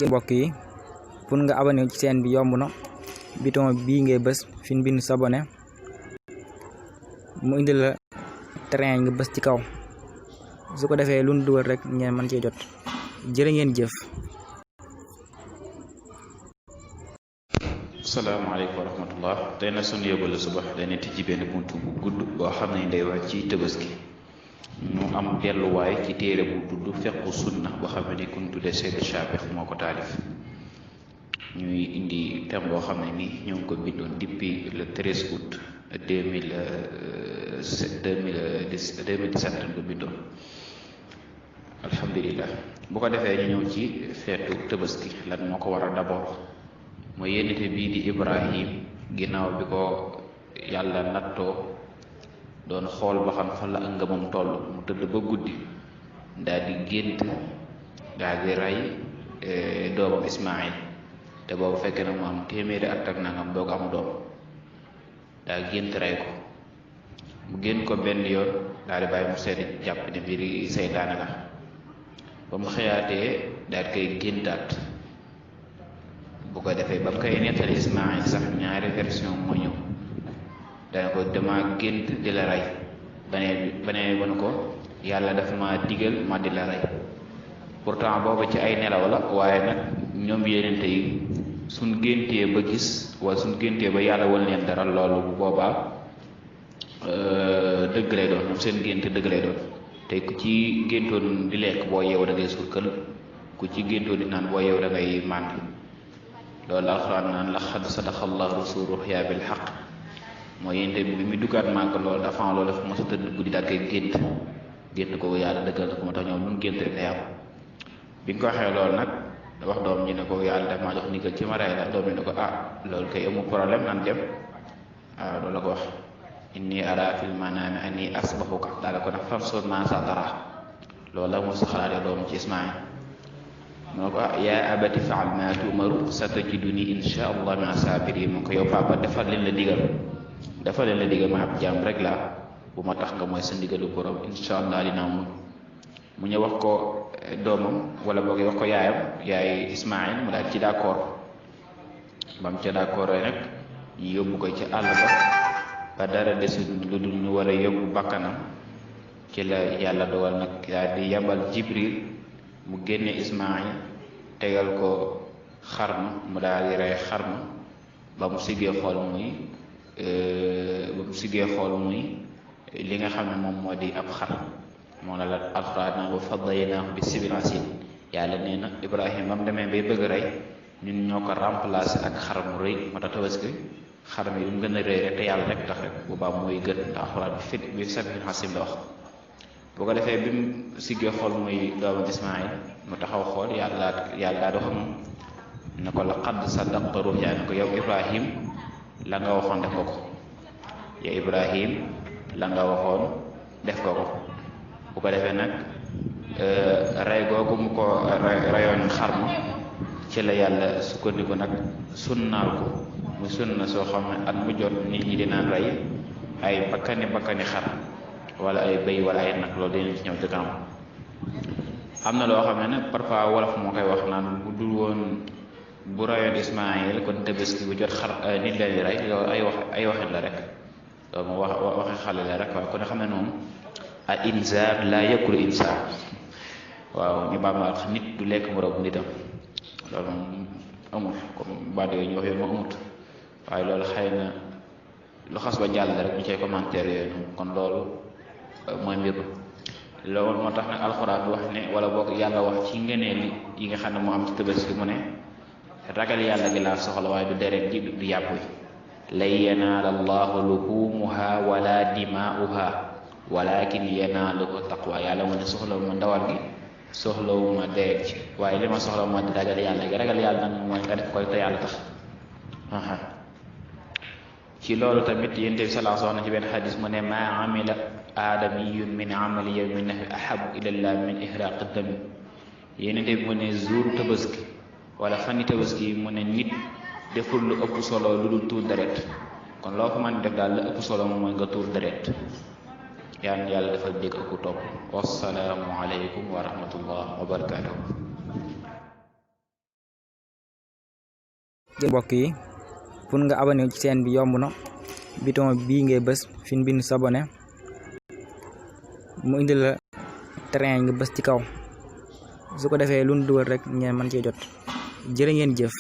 mbokk yi pour nga abonné ci chaîne bi yomb na bouton bii ngay bës fi ñu bind s'abonner mu indi la train nga bës ci kaw su ko defee lu ñu dugal rek ngeen mën cee jot jërë ngeen jëf. salaamaaleykum wa rahmatullah. tey na sunu yóbbalu subax dañuy tijji benn buntu bu gudd boo xam ne day wax ci Tabaski. ñu am delluwaay ci téere bu tudd fiqhu sunna boo xam ne ku ñu tuddee Seyd Chabih moo ko taalif. ñuy indi thème boo xam ne ni ñoo ngi ko bindoon depuis le 13 août 2017 ko bindoon. alhamdulilah bu ko defee ñu ñëw ci feetu Tabaski lan moo ko waral d'abord mooy yénnite bii di Ibrahim ginnaaw bi ko yàlla nattoo doon xool ba xam fan la ak ngëmam toll mu tëdd ba guddi daal di gént daal di rey doomam Ismaïl te boobu fekkee na mu am téeméeri at ak nangam doog am doom daal gént rey ko mu génn ko benn yoon daal di bàyyi mu seeti jàpp ne mbiri seytaane la ba mu xëyaatee daal di koy géntaat bu ko defee ba mu koy nettali Ismaïl sax ñaari version moo ñëw dana ko dama gént di la rey banee won ko yàlla dafa ma digal ma di la rey pourtant boobu ci ay nelaw la waaye nag ñoom yenente yi suñ géntee ba gis wala suñ géntee ba yàlla wan leen dara loolu bu boobaa dëgg lay doon ñoom seen gént dëgg lay doon te ku ci géntoon di lekk boo yeew da ngay suur kël ku ci géntoon di naan boo yeew da ngay màndi loolu alxuraan naan laqad sadaqa allahu rasuluhu ru'ya bil haqq mooy yénte bi muy duggaat màgg loolu dafa loolu dafa mos a tëdd guddi daal koy gént ko yàlla dëggal na ko moo tax ñoom lu mu gént rek day am bi nga ko waxee loolu nag wax doom ñi ne ko yàlla daf maa jox ndigal ci ma rey la doom ñi ne ko loolu kay amul problème nan dem loolu la ko wax inni ara fil manami anni asbahuka daal ko nag fanzur maaza taraa loolu la moo sa xalaatee doom ci Ismaïl mu ne ko yaa abati fa'al maa tu'maru satajiduni insha allah mina saabiriin mu ko yow papa defal leen la digal ma ab jaam rek laa bu ma tax nga mooy sa ndigalu borom insha allah dinaa mu ñëw wax ko doomam wala boog wax ko yaay Ismaïl mu daal ci d'accord ba mu ca d'accord rek ñu yóbbu ko ci àll ba dara desul lu dul ñu war a yóbbu bakkanam ci la yàlla dogal nag daal di yabal Jibril mu génne Ismaïl tegal ko xarma mu daal di rey xarma ba mu siggee xool muy li nga xam ne moom moo di ab xar moo la alxuraan naa wa faddaynaahu bi sibin asiid yàlla nee na Ibrahima ba mu demee bay bëgg rey ñun ñoo ko remplacer ak xar mu rëy moo tax Tabaski xar mi mu gën a rëy rek te yàlla rek tax rek bu baax mooy gën ndax alxuraan bi sabin asiid la wax. bu ko defee bi mu siggee xool muy doomu Ismaïl mu taxaw xool yàlla daa dox moom ne ko laqad saddaqta ru'yaa ne ko yow Ibrahim la nga waxoon def nga ko yow Ibrahim la nga waxoon def nga ko bu ko defee nag rey googu mu ko reyoon xarma ci la yàlla sukkandiku nag sunnaal ko mu sunna soo xam ne at mu jot nit ñi dinaan rey ay bakkani xar wala ay bëy wala ay nag loolu dinañ ci ñëw ci kanam am na loo xam ne nag parfois wolof moo koy wax naan bu dul woon bu rayoon Ismaïl kon Tabaski bu jot xar nit leen di rey loolu ay waxin la rek loolu moom waxi xale la rek waaye kon xam ne noonu al insaar laa yakulu insaar waaw ñu baam wax nit du lekk moroom nitam loolu moom amul comme baat yooyu ñu wax yooyu moom amut waaye loolu xëy na lu xas ba jàll rek ñu cay commentaire yooyu noonu kon loolu mooy mbir loolu moo tax nag alxuraan wax ne wala boog yàlla wax ci ngeneel yi nga xam ne moo am ci Tabaski mu ne ragal yàlla gi laa soxla waaye du deret ji du yàpp yi lan yanaala allahu luhumuha wala dimaa'uha walakin yanaaluhu taqwa yàlla mu ne soxlawu ma ndawal gi soxlawu ma deret ji waaye li ma soxla moo di ragal yàlla gi ragal yàlla nag mooy nga def koy te yàlla tax ci loolu tamit yonent bi sallallahu alayhi wa sallam ci benn xadis mu ne maa amila aadamiyun min amali yawmi nahri ahabu ilallah min ihraqi dami yonent bi mu ne jour Tabaski wala fani Tabaski mu ne nit deful lu ëpp solo lu dul tuur deret kon loo ko mën def daal la ëpp solo moom mooy nga tuur deret yàlla defal dégg ak topp wassalaamu aleykum wa rahmatullah wa barakatuh mbokk yi pour nga abonné ci chaîne bi yomb na bouton bii ngay bës fi ñu bind s'abonné mu indi la train nga bës ci kaw su ko defee lu ñu dugal rek ngeen mën cee jot jërë ngeen jëf.